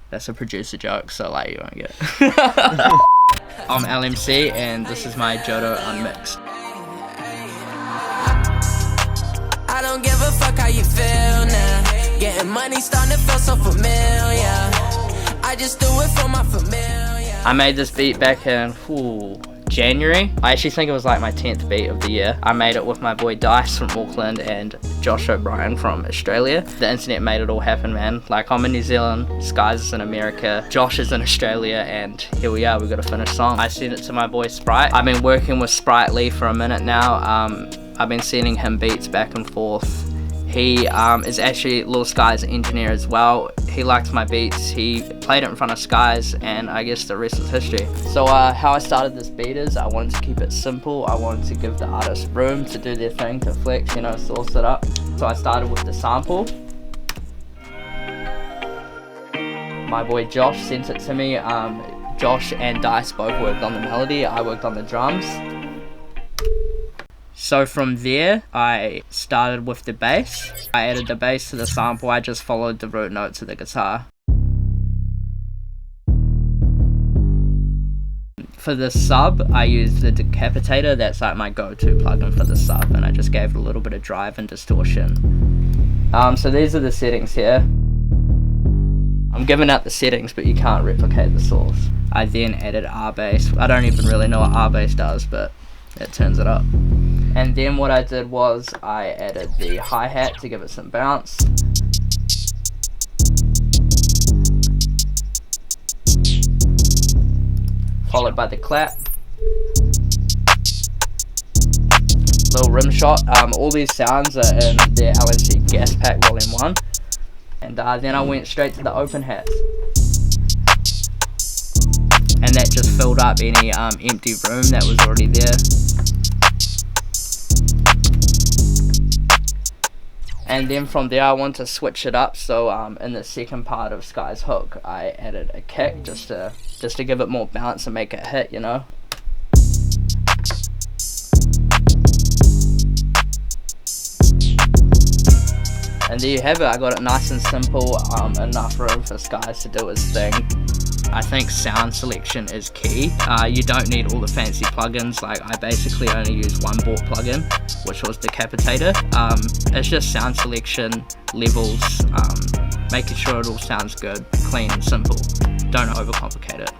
That's a producer joke, so like you won't get it. I'm LMC and this is my Jodo Unmixed. I don't give a fuck how you feel now. Getting money starting to feel so familiar. I just do it for my familiar. I made this beat back in January. I actually think it was like my 10th beat of the year. I made it with my boy Dice from Auckland and Josh O'Brien from Australia. The internet made it all happen, man. Like, I'm in New Zealand, Skies is in America, Josh is in Australia, and here we are, we got a finished song. I sent it to my boy Sprite. I've been working with Sprite Lee for a minute now. I've been sending him beats back and forth. He is actually Lil Skies' engineer as well. He likes my beats, he played it in front of Skies, and I guess the rest is history. So how I started this beat is I wanted to keep it simple. I wanted to give the artist room to do their thing, to flex, you know, source it up. So I started with the sample. My boy Josh sent it to me. Josh and Dice both worked on the melody, I worked on the drums. So from there, I started with the bass. I added the bass to the sample, I just followed the root notes of the guitar. For the sub, I used the Decapitator, that's like my go-to plugin for the sub, and I just gave it a little bit of drive and distortion. So these are the settings here. I'm giving out the settings, but you can't replicate the source. I then added R-bass. I don't even really know what R-bass does, but it turns it up. And then what I did was I added the hi-hat to give it some bounce. Followed by the clap. Little rim shot. All these sounds are in the LMC Gas Pack Volume 1. And then I went straight to the open hats. And that just filled up any empty room that was already there. And then from there I want to switch it up, so in the second part of Sky's hook I added a kick just to give it more bounce and make it hit, you know. And there you have it, I got it nice and simple, enough room for Skies to do his thing. I think sound selection is key. You don't need all the fancy plugins. Like, I basically only use one bought plugin, which was Decapitator. It's just sound selection, levels, making sure it all sounds good, clean and simple. Don't overcomplicate it.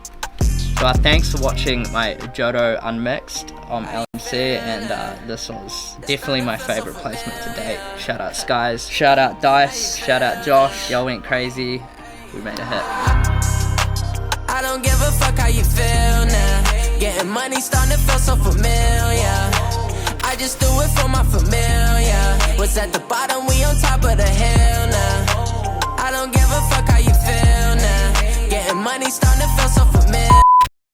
So thanks for watching my Jodo Unmixed on LMC, and this was definitely my favourite placement to date. Shout out Skies, shout out Dice, shout out Josh, y'all went crazy, we made a hit. I don't give a fuck how you feel now. Getting money starting to feel so familiar. I just do it for my familiar. Was at the bottom, we on top of the hill now. I don't give a fuck how you feel now. Getting money starting to feel so familiar.